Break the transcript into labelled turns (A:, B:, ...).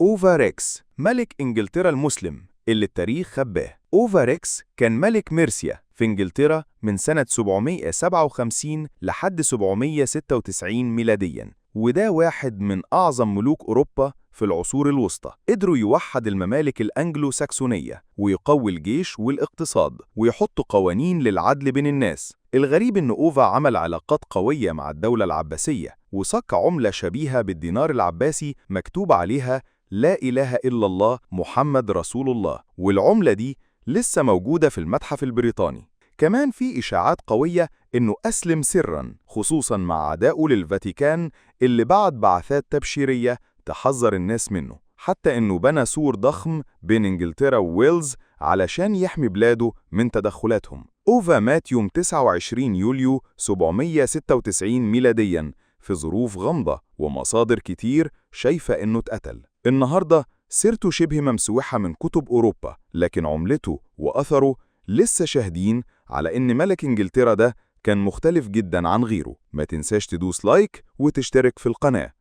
A: أوفا-ريكس ملك إنجلترا المسلم اللي التاريخ خباه. أوفا-ريكس كان ملك ميرسيا في إنجلترا من سنة 757 لحد 796 ميلادياً، وده واحد من أعظم ملوك أوروبا في العصور الوسطى. قدروا يوحد الممالك الأنجلو ساكسونية ويقوي الجيش والاقتصاد ويحط قوانين للعدل بين الناس. الغريب إن أوفا عمل علاقات قوية مع الدولة العباسية وصك عملة شبيهة بالدينار العباسي مكتوب عليها لا إله إلا الله محمد رسول الله، والعملة دي لسه موجودة في المتحف البريطاني. كمان في إشاعات قوية إنه أسلم سراً، خصوصاً مع عدائه للفاتيكان اللي بعت بعثات تبشيرية تحذر الناس منه، حتى إنه بنى سور ضخم بين إنجلترا وويلز علشان يحمي بلاده من تدخلاتهم. أوفا مات يوم 29 يوليو 796 ميلادياً في ظروف غامضة، ومصادر كتير شايفة إنه اتقتل. النهاردة سيرته شبه ممسوحة من كتب أوروبا، لكن عملته وأثره لسه شاهدين على إن ملك إنجلترا ده كان مختلف جداً عن غيره. ما تنساش تدوس لايك وتشترك في القناة.